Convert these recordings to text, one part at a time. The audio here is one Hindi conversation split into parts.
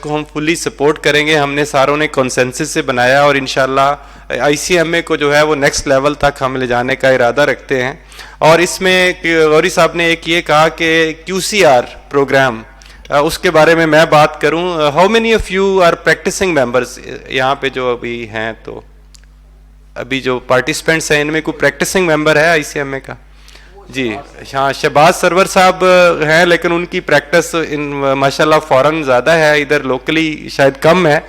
उसको हम फुली सपोर्ट करेंगे। हमने सारों ने कंसेंसस से बनाया और इंशाल्लाह ICMA को जो है वो नेक्स्ट लेवल तक हम ले जाने का इरादा रखते हैं। और इसमें गौरी साहब ने एक ये कहा कि QCR प्रोग्राम, उसके बारे में मैं बात करूं। How many of you are practising members यहाँ पे जो अभी हैं? तो अभी जो पार्टिसिपेंट्स हैं इनमें कोई प्रैक्टिसिंग मेंबर है ICMA का? जी हाँ, शहबाज सरवर साहब हैं, लेकिन उनकी प्रैक्टिस इन माशाल्लाह फॉरेन ज़्यादा है, इधर लोकली शायद कम है।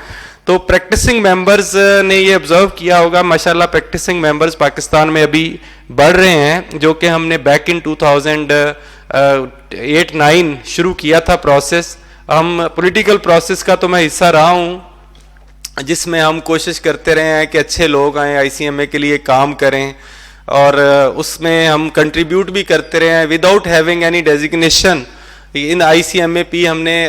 तो प्रैक्टिसिंग मेंबर्स ने ये ऑब्जर्व किया होगा, माशाल्लाह प्रैक्टिसिंग मेंबर्स पाकिस्तान में अभी बढ़ रहे हैं, जो कि हमने बैक इन 2008-9 शुरू किया था प्रोसेस। हम पॉलिटिकल प्रोसेस का तो मैं हिस्सा रहा हूँ, जिसमें हम कोशिश करते रहे हैं कि अच्छे लोग आएँ ICMA के लिए काम करें, और उसमें हम कंट्रीब्यूट भी करते रहे हैं विदाउट हैविंग एनी डेजिग्नेशन। इन ICMA हमने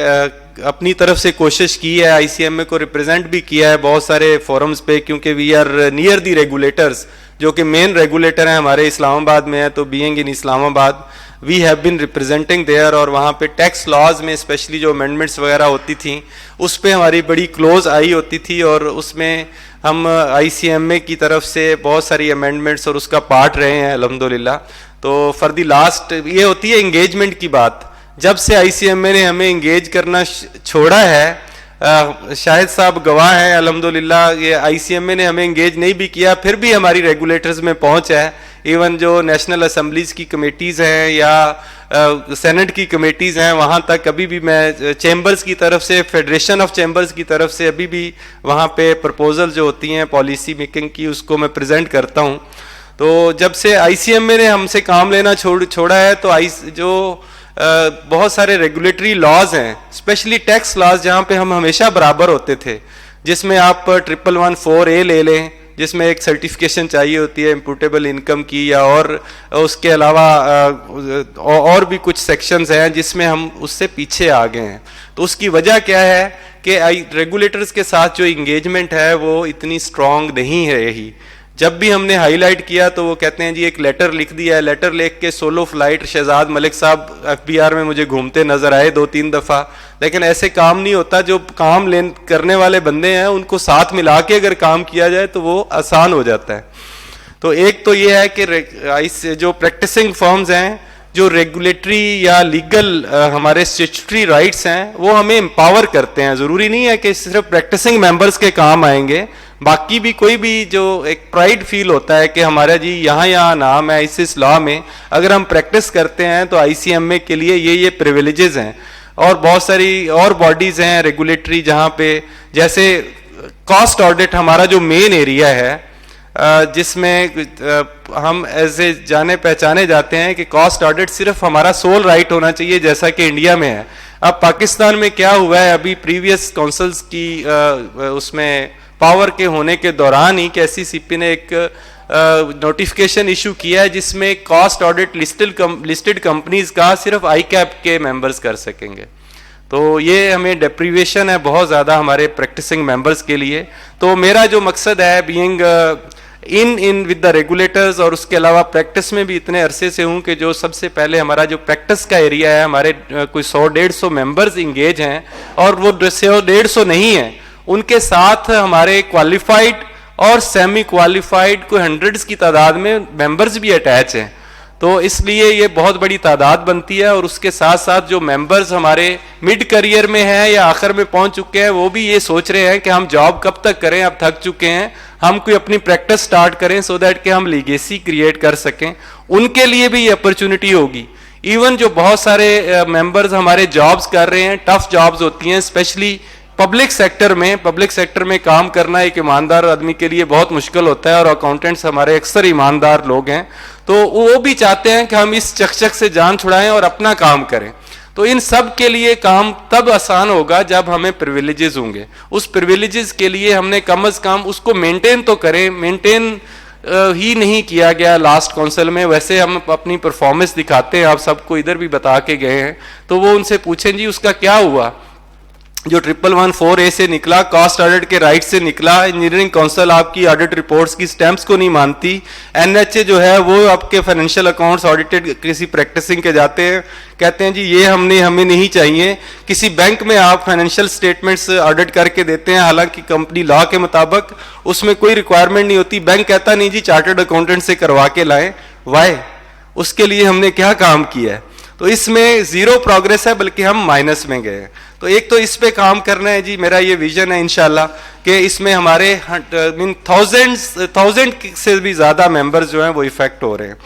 अपनी तरफ से कोशिश की है, ICMA को रिप्रेजेंट भी किया है बहुत सारे फोरम्स पे, क्योंकि we are near the regulators, जो कि मेन रेगुलेटर हैं हमारे इस्लामाबाद में है। तो being in Islamabad we have been representing there, और वहाँ पे टैक्स लॉज में स्पेशली जो अमेंडमेंट्स वगैरह होती थी उस पर हमारी बड़ी क्लोज आई होती थी, और उसमें हम ICMA की तरफ से बहुत सारी अमेंडमेंट्स और उसका पार्ट रहे हैं अल्हम्दुलिल्लाह। तो फॉर दी लास्ट ये होती है एंगेजमेंट की बात। जब से ICMA ने हमें एंगेज करना छोड़ा है, शाहिद साहब गवाह हैं अल्हम्दुलिल्लाह, ये ICMA ने हमें एंगेज नहीं भी किया फिर भी हमारी रेगुलेटर्स में पहुंच है। इवन जो नेशनल असम्बलीज की कमेटीज़ हैं या सेनेट की कमेटीज़ हैं, वहाँ तक अभी भी मैं चैम्बर्स की तरफ से, फेडरेशन ऑफ चैम्बर्स की तरफ से अभी भी वहाँ पे प्रपोजल जो होती हैं पॉलिसी मेकिंग की, उसको मैं प्रेजेंट करता हूँ। तो जब से ICMA ने हमसे काम लेना छोड़ा है, तो जो बहुत सारे रेगुलेटरी लॉज हैं, स्पेशली टैक्स लॉज, जहाँ पे हम हमेशा बराबर होते थे, जिसमें आप 1114A ले लें, जिसमें एक सर्टिफिकेशन चाहिए होती है इम्पुटेबल इनकम की, या और उसके अलावा और भी कुछ सेक्शंस हैं जिसमें हम उससे पीछे आ गए हैं। तो उसकी वजह क्या है कि रेगुलेटर्स के साथ जो इंगेजमेंट है वो इतनी स्ट्रॉन्ग नहीं है। यही जब भी हमने हाईलाइट किया तो वो कहते हैं जी एक लेटर लिख दिया है। लेटर लिख के सोलो फ्लाइट शहजाद मलिक साहब FBR में मुझे घूमते नजर आए 2-3 दफ़ा, लेकिन ऐसे काम नहीं होता। जो काम करने वाले बंदे हैं उनको साथ मिला के अगर काम किया जाए तो वो आसान हो जाता है। तो एक तो ये है कि जो प्रैक्टिसिंग फर्म्स हैं, जो रेगुलेटरी या लीगल हमारे स्टैट्यूटरी राइट्स हैं, वो हमें एम्पावर करते हैं। ज़रूरी नहीं है कि सिर्फ प्रैक्टिसिंग मेंबर्स के काम आएंगे, बाकी भी कोई भी जो एक प्राइड फील होता है कि हमारा जी यहाँ नाम है इस लॉ में, अगर हम प्रैक्टिस करते हैं तो ICMA के लिए ये प्रिविलेजेस हैं। और बहुत सारी और बॉडीज़ हैं रेगुलेटरी, जहाँ पे जैसे कॉस्ट ऑडिट हमारा जो मेन एरिया है, जिसमें हम ऐसे जाने पहचाने जाते हैं कि कॉस्ट ऑडिट सिर्फ हमारा सोल राइट होना चाहिए, जैसा कि इंडिया में है। अब पाकिस्तान में क्या हुआ है, अभी प्रीवियस काउंसिल्स की उसमें पावर के होने के दौरान ही KCCP ने एक नोटिफिकेशन इशू किया है, जिसमें कॉस्ट ऑडिट लिस्टेड कंपनीज का सिर्फ ICAP के मेंबर्स कर सकेंगे। तो ये हमें डेप्रीवेशन है बहुत ज़्यादा हमारे प्रैक्टिसिंग मेंबर्स के लिए। तो मेरा जो मकसद है being in with the regulators, और उसके अलावा प्रैक्टिस में भी इतने अरसे से हूँ कि जो सबसे पहले हमारा जो प्रैक्टिस का एरिया है, हमारे कोई 100-150 मेंबर्स इंगेज हैं, और वो 100-150 नहीं है, उनके साथ हमारे क्वालिफाइड और सेमी क्वालिफाइड कोई हंड्रेड्स की तादाद में मेंबर्स भी अटैच हैं। तो इसलिए ये बहुत बड़ी तादाद बनती है। और उसके साथ साथ जो मेंबर्स हमारे मिड करियर में हैं या आखिर में पहुंच चुके हैं, वो भी ये सोच रहे हैं कि हम जॉब कब तक करें, अब थक चुके हैं, हम कोई अपनी प्रैक्टिस स्टार्ट करें सो दैट कि हम लीगेसी क्रिएट कर सकें। उनके लिए भी ये अपॉर्चुनिटी होगी। इवन जो बहुत सारे मेंबर्स हमारे जॉब्स कर रहे हैं, टफ जॉब्स होती हैं, स्पेशली पब्लिक सेक्टर में काम करना एक ईमानदार आदमी के लिए बहुत मुश्किल होता है, और अकाउंटेंट्स हमारे अक्सर ईमानदार लोग हैं। तो वो भी चाहते हैं कि हम इस चकचक से जान छुड़ाएं और अपना काम करें। तो इन सब के लिए काम तब आसान होगा जब हमें प्रिविलेजेस होंगे। उस प्रिविलेजेस के लिए हमने कम अज कम उसको मेंटेन तो करें। मेंटेन ही नहीं किया गया लास्ट काउंसिल में। वैसे हम अपनी परफॉर्मेंस दिखाते हैं, आप सबको इधर भी बता के गए हैं। तो वो उनसे पूछें जी उसका क्या हुआ। जो 1114A से निकला, कॉस्ट ऑडिट के राइट से निकला, इंजीनियरिंग काउंसिल आपकी ऑडिट रिपोर्ट्स की स्टैंप्स को नहीं मानती, NHA जो है वो आपके फाइनेंशियल अकाउंट्स ऑडिटेड किसी प्रैक्टिसिंग के जाते हैं, कहते हैं जी ये हमें नहीं चाहिए। किसी बैंक में आप फाइनेंशियल स्टेटमेंट्स ऑडिट करके देते हैं, हालांकि कंपनी लॉ के मुताबिक उसमें कोई रिक्वायरमेंट नहीं होती, बैंक कहता नहीं जी चार्टर्ड अकाउंटेंट से करवा के लाएं। वाई? उसके लिए हमने क्या काम किया है? तो इसमें जीरो प्रोग्रेस है, बल्कि हम माइनस में गए हैं। तो एक तो इस पे काम करना है जी, मेरा ये विजन है इंशाल्लाह कि इसमें हमारे थाउजेंड से भी ज्यादा मेंबर्स जो हैं वो इफेक्ट हो रहे हैं।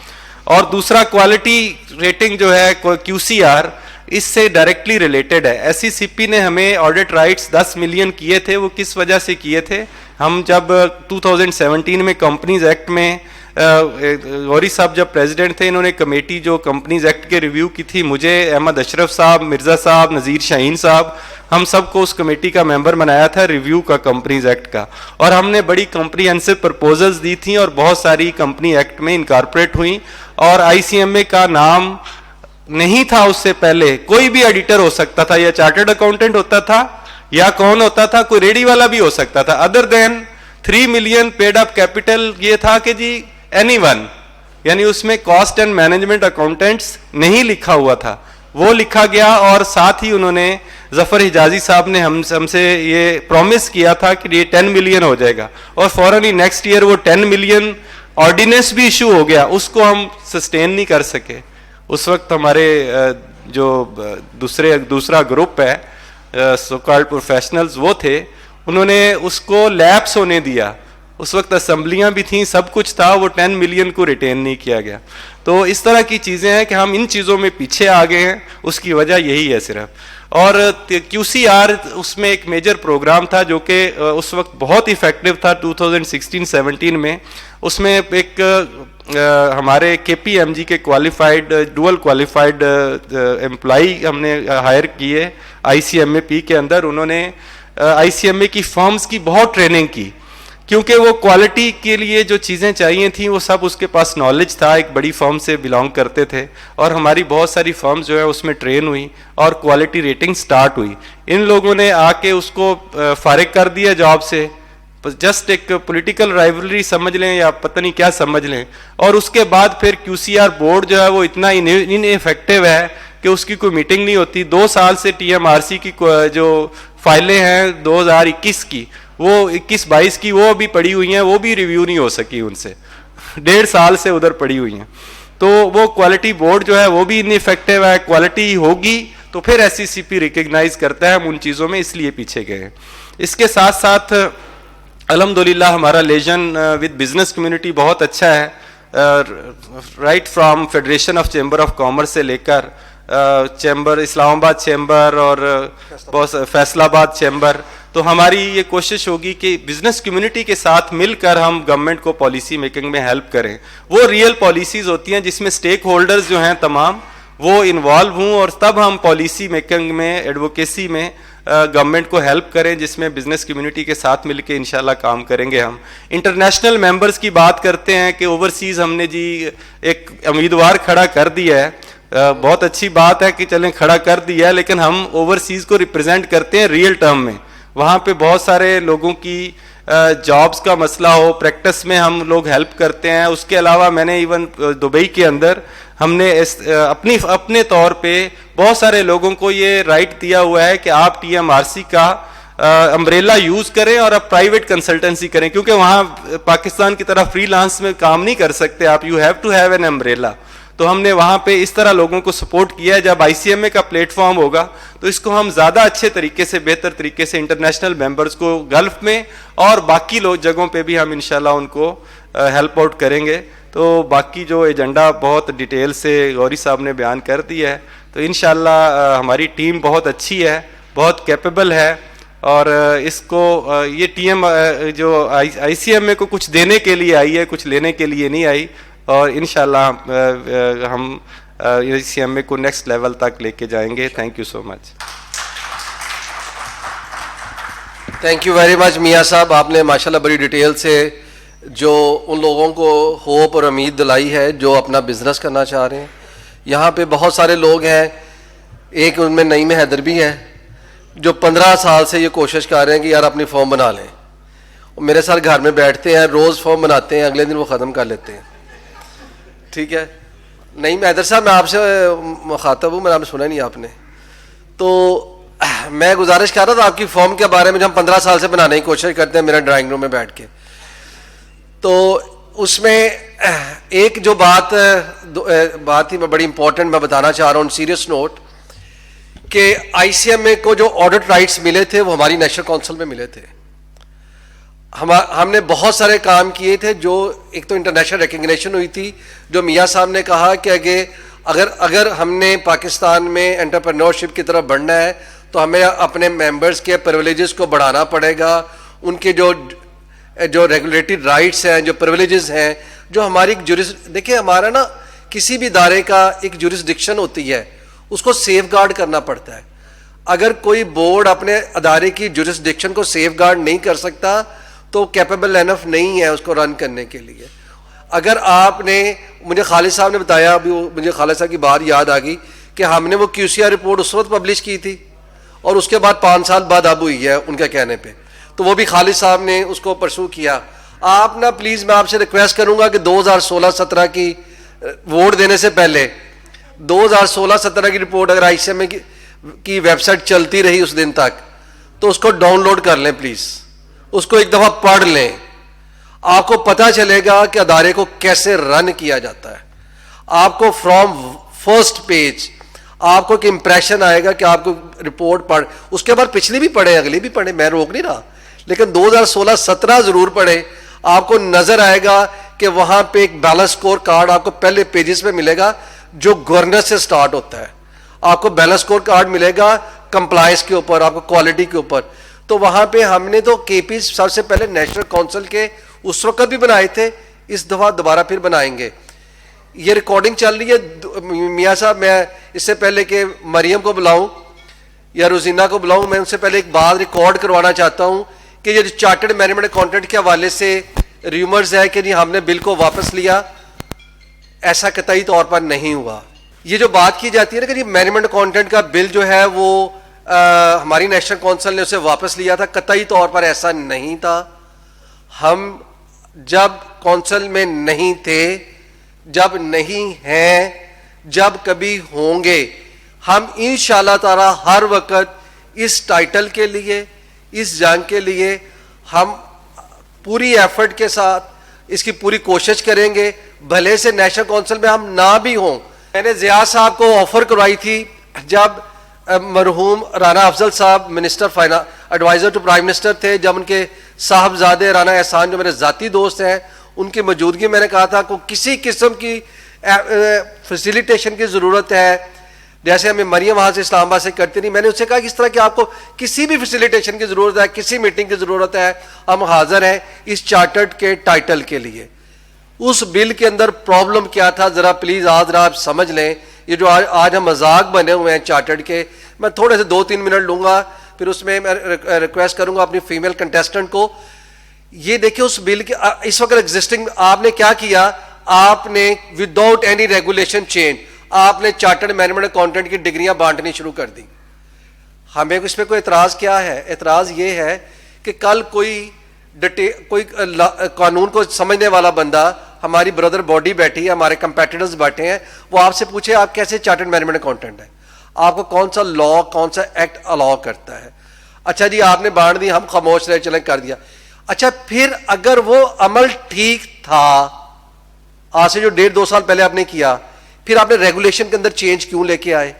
और दूसरा क्वालिटी रेटिंग जो है QCR, इससे डायरेक्टली रिलेटेड है। SECP ने हमें ऑडिट राइट्स 10 मिलियन किए थे। वो किस वजह से किए थे? हम जब 2017 में कंपनीज एक्ट में गौरी साहब जब प्रेसिडेंट थे, इन्होंने कमेटी जो कंपनीज एक्ट के रिव्यू की थी, मुझे, अहमद अशरफ साहब, मिर्जा साहब, नज़ीर शाहीन साहब, हम सबको उस कमेटी का मेंबर बनाया था रिव्यू का कंपनीज एक्ट का। और हमने बड़ी कॉम्प्रिहेंसिव प्रपोजल्स दी थी और बहुत सारी कंपनी एक्ट में इनकॉर्पोरेट हुई। और ICMA का नाम नहीं था उससे पहले, कोई भी एडिटर हो सकता था, या चार्टर्ड अकाउंटेंट होता था, या कौन होता था, कोई रेडी वाला भी हो सकता था। Other than 3 million paid up capital ये था कि जी एनीवन, यानी उसमें कॉस्ट एंड मैनेजमेंट अकाउंटेंट्स नहीं लिखा हुआ था, वो लिखा गया। और साथ ही उन्होंने, जफर हिजाजी साहब ने हमसे ये प्रॉमिस किया था कि ये 10 मिलियन हो जाएगा, और फौरन ही नेक्स्ट ईयर वो 10 मिलियन ऑर्डिनेंस भी इशू हो गया। उसको हम सस्टेन नहीं कर सके। उस वक्त हमारे जो दूसरा ग्रुप है सो कॉल्ड प्रोफेशनल्स, वो थे, उन्होंने उसको लैप्स होने दिया। उस वक्त असेंबलियां भी थी, सब कुछ था, वो 10 मिलियन को रिटेन नहीं किया गया। तो इस तरह की चीजें हैं कि हम इन चीजों में पीछे आ गए हैं, उसकी वजह यही है सिर्फ। और QCR उसमें एक मेजर प्रोग्राम था जो कि उस वक्त बहुत इफेक्टिव था 2016-17 में। उसमें एक हमारे KPMG के क्वालिफाइड, डुअल क्वालिफाइड एम्प्लॉई हमने हायर किए ICMA के अंदर। उन्होंने ICMA की फर्म्स की बहुत ट्रेनिंग की, क्योंकि वो क्वालिटी के लिए जो चीज़ें चाहिए थी वो सब उसके पास नॉलेज था, एक बड़ी फर्म से बिलोंग करते थे। और हमारी बहुत सारी फर्म्स जो है उसमें ट्रेन हुई और क्वालिटी रेटिंग स्टार्ट हुई। इन लोगों ने आके उसको फारिग कर दिया जॉब से, जस्ट एक पॉलिटिकल राइवलरी समझ लें या पता नहीं क्या समझ लें। और उसके बाद फिर QCR बोर्ड जो है वो इतना इनइफेक्टिव है कि उसकी कोई मीटिंग नहीं होती। 2 साल से TMRC की जो फाइलें हैं 2021 की, वो 21-22 की वो अभी पड़ी हुई हैं, वो भी रिव्यू नहीं हो सकी उनसे। 1.5 साल से उधर पड़ी हुई हैं। तो वो क्वालिटी बोर्ड जो है वो भी इनइफेक्टिव है। क्वालिटी होगी तो फिर SECP रिकग्नाइज करता है, हम उन चीज़ों में इसलिए पीछे गए हैं। इसके साथ साथ अल्हम्दुलिल्लाह हमारा लेजन विद बिजनेस कम्युनिटी बहुत अच्छा है। Right from federation of chamber of commerce से लेकर चैम्बर, इस्लामाबाद चैम्बर और बहुत फैसलाबाद चैम्बर। तो हमारी ये कोशिश होगी कि बिजनेस कम्युनिटी के साथ मिलकर हम गवर्नमेंट को पॉलिसी मेकिंग में हेल्प करें। वो रियल पॉलिसीज होती हैं जिसमें स्टेक होल्डर्स जो हैं तमाम वो इन्वॉल्व हों, और तब हम पॉलिसी मेकिंग में, एडवोकेसी में गवर्नमेंट को हेल्प करें, जिसमें बिजनेस कम्युनिटी के साथ मिलकर इंशाल्लाह काम करेंगे। हम इंटरनेशनल मेंबर्स की बात करते हैं कि ओवरसीज हमने जी एक उम्मीदवार खड़ा कर दिया है। बहुत अच्छी बात है कि चलें खड़ा कर दिया है, लेकिन हम ओवरसीज को रिप्रेजेंट करते हैं रियल टर्म में। वहाँ पे बहुत सारे लोगों की जॉब्स का मसला हो, प्रैक्टिस में हम लोग हेल्प करते हैं। उसके अलावा मैंने इवन दुबई के अंदर हमने अपने तौर पे बहुत सारे लोगों को ये राइट दिया हुआ है कि आप TMRC का अम्ब्रेला यूज करें और आप प्राइवेट कंसल्टेंसी करें, क्योंकि वहाँ पाकिस्तान की तरह फ्रीलांस में काम नहीं कर सकते आप, you have to have an umbrella. तो हमने वहाँ पे इस तरह लोगों को सपोर्ट किया है। जब ICMA का प्लेटफॉर्म होगा तो इसको हम ज़्यादा अच्छे तरीके से, बेहतर तरीके से इंटरनेशनल मेंबर्स को गल्फ में और बाकी लोग जगहों पे भी हम इंशाल्लाह उनको हेल्प आउट करेंगे। तो बाकी जो एजेंडा बहुत डिटेल से गौरी साहब ने बयान कर दिया है, तो इंशाल्लाह हमारी टीम बहुत अच्छी है, बहुत कैपेबल है। और इसको ये टीम जो ICMA को कुछ देने के लिए आई है, कुछ लेने के लिए नहीं आई। और इंशाल्लाह हम ICMA को नेक्स्ट लेवल तक लेके जाएंगे। Thank you so much. Thank you very much मियाँ साहब, आपने माशाल्लाह बड़ी डिटेल से जो उन लोगों को होप और उम्मीद दिलाई है जो अपना बिजनेस करना चाह रहे हैं। यहाँ पे बहुत सारे लोग हैं, एक उनमें नईम हैदर भी है जो 15 साल से ये कोशिश कर रहे हैं कि यार अपनी फॉर्म बना लें, वो मेरे साथ घर में बैठते हैं, रोज़ फॉर्म बनाते हैं, अगले दिन वो ख़त्म कर लेते हैं। ठीक है, नहीं मैदर साहब मैं आपसे मुखातब हूँ, मेरा नाम सुना नहीं आपने। तो मैं गुजारिश कर रहा था आपकी फॉर्म के बारे में, जो हम 15 साल से बनाने की कोशिश करते हैं मेरे ड्राइंग रूम में बैठ के। तो उसमें एक जो बात ही बड़ी इंपॉर्टेंट मैं बताना चाह रहा हूँ, सीरियस नोट, कि आईसीएमए को जो ऑडिट राइट्स मिले थे वो हमारी नेशनल काउंसिल में मिले थे। हमने बहुत सारे काम किए थे, जो एक तो इंटरनेशनल रिकग्निशन हुई थी, जो मियाँ साहब ने कहा कि अगर हमने पाकिस्तान में एंटरप्रेन्योरशिप की तरफ बढ़ना है तो हमें अपने मेंबर्स के प्रिविलेजेस को बढ़ाना पड़ेगा, उनके जो रेगुलेटरी राइट्स हैं, जो प्रिविलेजेस हैं, जो हमारी देखिए हमारा ना किसी भी इदारे का एक जुरिस्डिक्शन होती है, उसको सेफगार्ड करना पड़ता है। अगर कोई बोर्ड अपने अदारे की जुरिस्डिक्शन को सेफगार्ड नहीं कर सकता तो कैपेबल एनफ नहीं है उसको रन करने के लिए। अगर आपने, मुझे खालिद साहब ने बताया, अभी मुझे खालिद साहब की बात याद आ गई कि हमने वो QCR रिपोर्ट उस वक्त पब्लिश की थी और उसके बाद 5 साल बाद अब हुई है उनके कहने पे, तो वो भी खालिद साहब ने उसको परसू किया। आप ना प्लीज़ मैं आपसे रिक्वेस्ट करूंगा कि 2016-17 की वोट देने से पहले 2016-17 की रिपोर्ट अगर आईसीएमए की वेबसाइट चलती रही उस दिन तक, तो उसको डाउनलोड कर लें प्लीज़, उसको एक दफ़ा पढ़ लें, आपको पता चलेगा कि अदारे को कैसे रन किया जाता है। आपको फ्रॉम फर्स्ट पेज आपको एक इंप्रेशन आएगा कि आपको रिपोर्ट पढ़, उसके बाद पिछली भी पढ़े, अगली भी पढ़े, मैं रोक नहीं रहा, लेकिन 2016-17 जरूर पढ़े। आपको नजर आएगा कि वहां पे एक बैलेंस स्कोर कार्ड आपको पहले पेजेस में मिलेगा जो गवर्नेंस से स्टार्ट होता है। आपको बैलेंस स्कोर कार्ड मिलेगा कंप्लायंस के ऊपर, आपको क्वालिटी के ऊपर। तो वहां पे हमने तो केपी सबसे पहले नेशनल काउंसिल के उस वक्त भी बनाए थे, इस दफा दोबारा फिर बनाएंगे। ये रिकॉर्डिंग चल रही है मियाँ साहब, मैं इससे पहले कि मरियम को बुलाऊं या रोजीना को बुलाऊं, मैं उनसे पहले एक बात रिकॉर्ड करवाना चाहता हूं कि ये चार्टर्ड मैनेजमेंट अकाउंटेंट के हवाले से र्यूमर्स है कि नहीं हमने बिल को वापस लिया, ऐसा कतई तौर पर नहीं हुआ। ये जो बात की जाती है ना कि ये मैनेजमेंट अकाउंटेंट का बिल जो है वो हमारी नेशनल काउंसिल ने उसे वापस लिया था, कतई तौर पर ऐसा नहीं था। हम जब काउंसिल में नहीं थे, जब नहीं हैं, जब कभी होंगे, हम इंशाल्लाह ताला हर वक्त इस टाइटल के लिए, इस जंग के लिए हम पूरी एफर्ट के साथ इसकी पूरी कोशिश करेंगे, भले से नेशनल काउंसिल में हम ना भी हों। मैंने ज़िया साहब को ऑफर करवाई थी जब मरहूम राना अफजल साहब minister finance adviser to prime minister थे, जब उनके साहबजादे राना एहसान जो मेरे ज़ाती दोस्त हैं, उनकी मौजूदगी में मैंने कहा था को किसी किस्म की फैसिलिटेशन की ज़रूरत है, जैसे हमें मरियम वहाँ से इस्लामाबाद से करती नहीं। मैंने उससे कहा कि इस तरह की आपको किसी भी फैसिलिटेशन की ज़रूरत है, किसी मीटिंग की ज़रूरत है, हम हाजिर हैं इस चार्टर्ड के टाइटल के लिए। उस बिल के अंदर प्रॉब्लम क्या था ज़रा प्लीज़ आज आप समझ लें। ये जो आज हम मजाक बने हुए हैं चार्टर्ड के, मैं थोड़े से 2-3 मिनट लूँगा, फिर उसमें मैं रिक्वेस्ट करूँगा अपनी फीमेल कंटेस्टेंट को। ये देखिए उस बिल के इस वक्त एग्जिस्टिंग, आपने क्या किया, आपने विदाउट एनी रेगुलेशन चेंज आपने चार्टर्ड मैनेजमेंट अकाउंटेंट की डिग्रियां बांटनी शुरू कर दी। हमें इस पर कोई एतराज़ क्या है? एतराज़ ये है कि कल कोई कानून को समझने वाला बंदा, हमारी ब्रदर बॉडी बैठी है, हमारे कंपेटिटर्स बैठे हैं, वो आपसे पूछे आप कैसे चार्टर्ड मैनेजमेंट अकाउंटेंट हैं, आपको कौन सा लॉ, कौन सा एक्ट अलाउ करता है? अच्छा जी आपने बांट दी, हम खामोश रहे, चले कर दिया। अच्छा फिर अगर वो अमल ठीक था, आज से जो 1.5-2 साल पहले आपने किया, फिर आपने रेगुलेशन के अंदर चेंज क्यों लेके आए?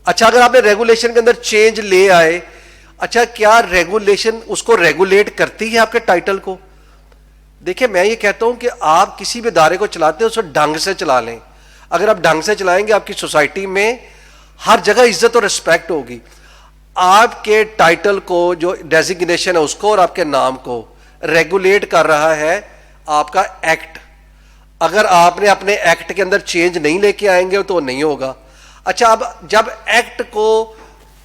अच्छा अगर आपने रेगुलेशन के अंदर चेंज ले आए, अच्छा क्या रेगुलेशन उसको रेगुलेट करती है आपके टाइटल को? देखिए मैं ये कहता हूं कि आप किसी भी इदारे को चलाते हैं उसे ढंग से चला लें। अगर आप ढंग से चलाएंगे आपकी सोसाइटी में हर जगह इज्जत और रिस्पेक्ट होगी। आपके टाइटल को जो डेजिग्नेशन है उसको और आपके नाम को रेगुलेट कर रहा है आपका एक्ट। अगर आपने अपने एक्ट के अंदर चेंज नहीं लेके आएंगे तो नहीं होगा। अच्छा अब जब एक्ट को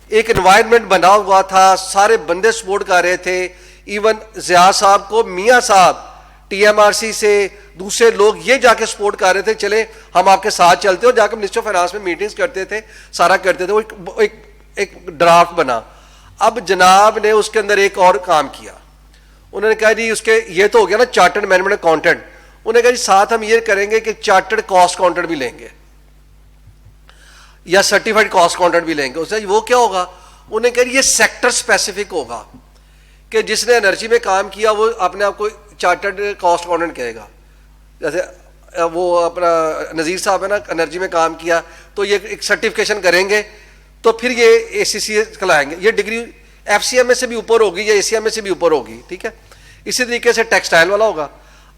एक एनवायरनमेंट बना हुआ था, सारे बंदे सपोर्ट कर रहे थे, इवन ज़िया साहब को मियाँ साहब टीएमआरसी से दूसरे लोग ये जाके सपोर्ट कर रहे थे, चले हम आपके साथ चलते हो, जाकर मिनिस्टर ऑफ फाइनेंस में मीटिंग्स करते थे, सारा करते थे। वो एक एक ड्राफ्ट बना। अब जनाब ने उसके अंदर एक और काम किया, उन्होंने कहा जी उसके ये तो हो गया ना चार्टर्ड मैनेजमेंट अकाउंटेंट, उन्होंने कहा जी साथ हम ये करेंगे कि चार्टर्ड कॉस्ट अकाउंटेंट भी लेंगे या सर्टिफाइड कॉस्ट अकाउंटेंट भी लेंगे। उसने वो क्या होगा, उन्हें कहा ये सेक्टर स्पेसिफिक होगा कि जिसने एनर्जी में काम किया वो अपने आप को चार्टर्ड कॉस्ट अकाउंटेंट कहेगा। जैसे वो अपना नज़ीर साहब है ना, एनर्जी में काम किया तो ये एक सर्टिफिकेशन करेंगे तो फिर ये ACCA कहलाएंगे। ये डिग्री FCMA से भी ऊपर होगी या ACMA से भी ऊपर होगी, ठीक है। इसी तरीके से टेक्सटाइल वाला होगा।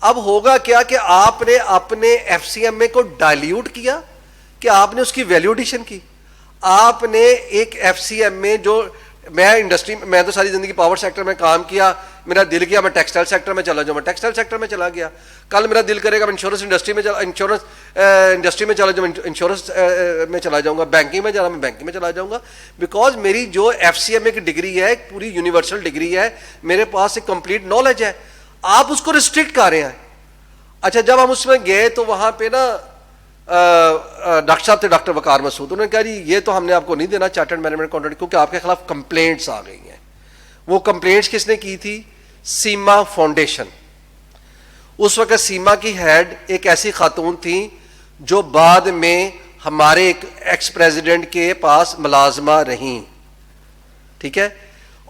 अब होगा क्या कि आपने अपने FCMA को डाइल्यूट किया कि आपने उसकी वैल्यू एडिशन की। आपने एक FCMA जो मैं इंडस्ट्री में, मैं तो सारी जिंदगी पावर सेक्टर में काम किया, मेरा दिल किया मैं टेक्सटाइल सेक्टर में चला जाऊँ, मैं टेक्सटाइल सेक्टर में चला गया। कल मेरा दिल करेगा मैं इंश्योरेंस इंडस्ट्री में चला जाऊँ, इंश्योरेंस में चला जाऊँगा, बैंकिंग में जाना मैं बैंकिंग में चला जाऊँगा। बिकॉज मेरी जो FCMA की डिग्री है पूरी यूनिवर्सल डिग्री है, मेरे पास एक कंप्लीट नॉलेज है। आप उसको रिस्ट्रिक्ट कर रहे हैं। अच्छा, जब हम उसमें गए तो वहाँ पे ना डॉक्टर साहब थे, डॉक्टर वकार मसूद, उन्होंने कहा जी ये तो हमने आपको नहीं देना चार्टर्ड मैनेजमेंट अकाउंटेंट, क्योंकि आपके खिलाफ कंप्लेंट्स आ गई हैं। वो कंप्लेंट्स किसने की थी? सीमा फाउंडेशन। उस वक्त सीमा की हेड एक ऐसी खातून थी जो बाद में हमारे एक एक्स प्रेसिडेंट के पास मुलाजमा रही, ठीक है।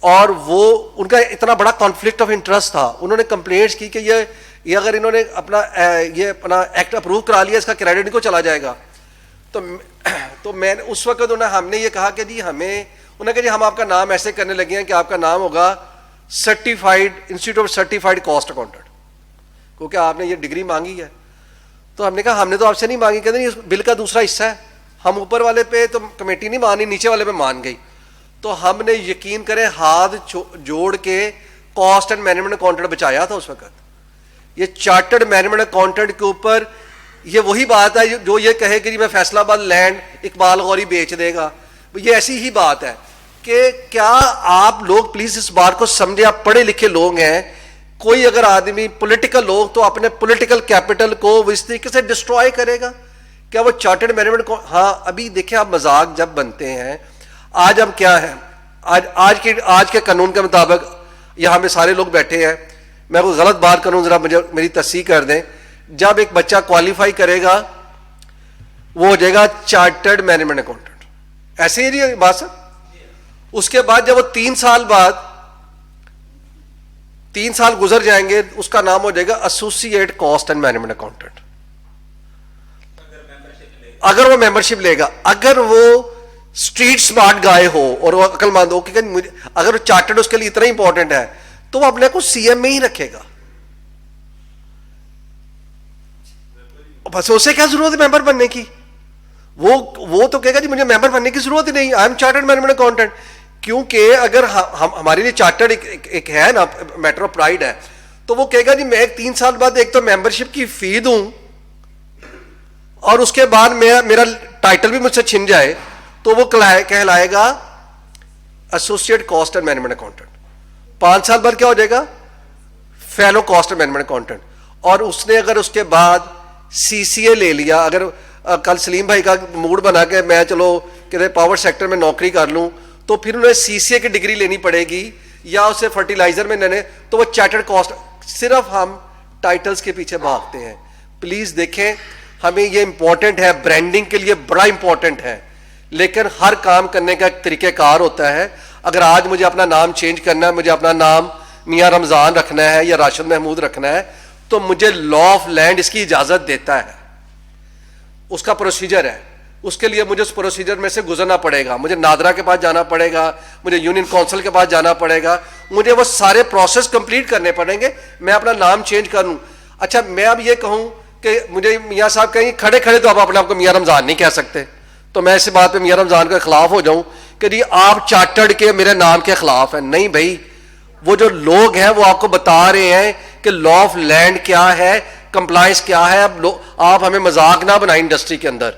और वो उनका इतना बड़ा कॉन्फ्लिक्ट ऑफ इंटरेस्ट था, उन्होंने कंप्लेंट्स की कि ये अगर इन्होंने अपना एक्ट अप्रूव करा लिया इसका क्रेडिट इनको चला जाएगा। तो मैंने उस वक्त हमने ये कहा कि जी हमें, उन्होंने कहा जी हम आपका नाम ऐसे करने लगे हैं कि आपका नाम होगा certified institute of certified cost accountant, क्योंकि आपने ये डिग्री मांगी है। तो हमने कहा हमने तो आपसे नहीं मांगी, कहते नहीं बिल का दूसरा हिस्सा है, हम ऊपर वाले पे तो कमेटी नहीं मानी, नीचे वाले पे मान गई। तो हमने यकीन करें हाथ जोड़ के कॉस्ट एंड मैनेजमेंट अकाउंटेंट बचाया था उस वक्त। ये चार्टर्ड मैनेजमेंट अकाउंटेंट के ऊपर ये वही बात है जो ये कहे कि मैं फैसलाबाद लैंड इकबाल गौरी बेच देगा, ये ऐसी ही बात है कि क्या आप लोग प्लीज इस बात को समझे, आप पढ़े लिखे लोग हैं। कोई अगर आदमी पॉलिटिकल लोग तो अपने पॉलिटिकल कैपिटल को इस तरीके से डिस्ट्रॉय करेगा, क्या वो चार्टर्ड मैनेजमेंट को? हाँ, अभी देखिए आप मजाक जब बनते हैं, आज हम क्या है, आज के कानून के मुताबिक यहां पे सारे लोग बैठे हैं, मैं कोई गलत बात करूं जरा मुझे मेरी तस्दीक कर दें। जब एक बच्चा क्वालिफाई करेगा वो हो जाएगा चार्टर्ड मैनेजमेंट अकाउंटेंट, ऐसे ही जी बात सर। उसके बाद जब वो 3 साल गुजर जाएंगे उसका नाम हो जाएगा associate cost and management accountant, अगर वो मेंबरशिप लेगा। अगर वो स्ट्रीट स्मार्ट गाय हो और वो अक्लमंद हो कि मुझे अगर चार्टर्ड उसके लिए इतना इंपॉर्टेंट है तो वो अपने को CM में ही रखेगा। बस उसे क्या जरूरत है मेंबर बनने की? वो तो कहेगा जी मुझे मेंबर बनने की जरूरत ही नहीं, I am chartered management accountant. क्योंकि अगर हम हमारे लिए चार्टर्ड एक है ना मैटर ऑफ प्राइड है, तो वो कहेगा जी मैं 3 साल बाद एक तो मेंबरशिप की फी दूं और उसके बाद मेरा टाइटल भी मुझसे छिन जाए तो वो कहलाएगा associate cost and management accountant. 5 साल बाद क्या हो जाएगा? Fellow cost and management accountant. और उसने अगर उसके बाद CCA ले लिया, अगर कल सलीम भाई का मूड बना के मैं चलो कहते पावर सेक्टर में नौकरी कर लूं, तो फिर उन्हें CCA की डिग्री लेनी पड़ेगी या उसे फर्टिलाइजर में लेने, तो वो चार्टर्ड कॉस्ट। सिर्फ हम टाइटल्स के पीछे भागते हैं। प्लीज देखें, हमें ये इंपॉर्टेंट है, ब्रांडिंग के लिए बड़ा इंपॉर्टेंट है, लेकिन हर काम करने का एक तरीकेकार होता है। अगर आज मुझे अपना नाम चेंज करना है, मुझे अपना नाम मियां रमजान रखना है या राशिद महमूद रखना है, तो मुझे लॉ ऑफ लैंड इसकी इजाजत देता है, उसका प्रोसीजर है। उसके लिए मुझे उस प्रोसीजर में से गुजरना पड़ेगा, मुझे नादरा के पास जाना पड़ेगा, मुझे यूनियन काउंसिल के पास जाना पड़ेगा, मुझे वो सारे प्रोसेस कंप्लीट करने पड़ेंगे, मैं अपना नाम चेंज कर लूं। अच्छा, मैं अब ये कहूं कि मुझे मियां साहब कहीं खड़े खड़े तो आप अपने आपको मियां रमजान नहीं कह सकते, तो मैं इस बात पे मियां रमजान के खिलाफ हो जाऊं कि जी आप चार्टर्ड के मेरे नाम के खिलाफ है। नहीं भाई, वो जो लोग हैं वो आपको बता रहे हैं कि लॉ ऑफ लैंड क्या है, कंप्लायंस क्या है। आप हमें मजाक ना बनाएं इंडस्ट्री के अंदर,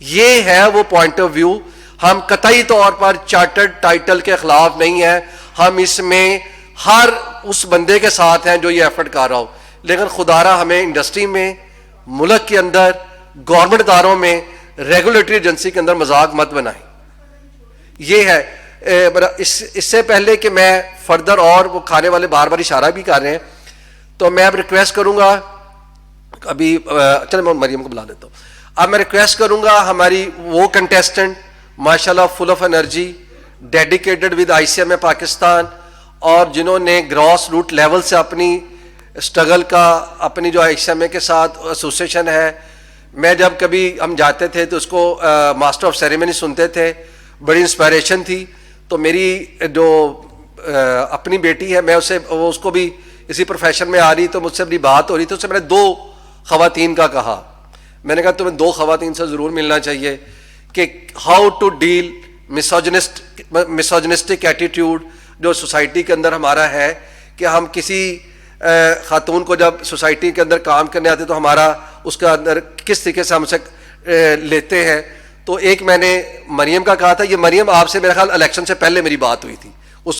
ये है वो पॉइंट ऑफ व्यू। हम कतई तौर पर चार्टर्ड टाइटल के खिलाफ नहीं है, हम इसमें हर उस बंदे के साथ हैं जो ये एफर्ट कर रहा हो, लेकिन खुदारा हमें इंडस्ट्री में, मुल्क के अंदर, गवर्नमेंट इदारों में, रेगुलेटरी एजेंसी के अंदर मजाक मत बनाएं। ये है इससे पहले कि मैं फर्दर, और वो खाने वाले बार बार इशारा भी कर रहे हैं, तो मैं अब रिक्वेस्ट करूंगा, अभी चलो मैं मरियम को बुला देता हूँ। अब मैं रिक्वेस्ट करूंगा हमारी वो कंटेस्टेंट माशाल्लाह full of energy, dedicated with ICMA Pakistan, और जिन्होंने ग्रॉस रूट लेवल से अपनी स्ट्रगल का, अपनी जो ICMA के साथ एसोसिएशन है, मैं जब कभी हम जाते थे तो उसको मास्टर ऑफ सेरेमनी सुनते थे, बड़ी इंस्पायरेशन थी। तो मेरी जो अपनी बेटी है, मैं उससे, वो उसको भी इसी प्रोफेशन में आ रही, तो मुझसे अपनी बात हो रही, तो उससे मैंने 2 खवातीन का कहा, मैंने कहा तुम्हें 2 खवातीन से ज़रूर मिलना चाहिए कि how to deal misogynistic attitude जो सोसाइटी के अंदर हमारा है, कि हम किसी खातून को जब सोसाइटी के अंदर काम करने आते तो हमारा उसका अंदर किस तरीके से हमसे लेते हैं। तो एक मैंने मरियम का कहा था, ये मरियम आपसे मेरे ख्याल इलेक्शन से पहले मेरी बात हुई थी,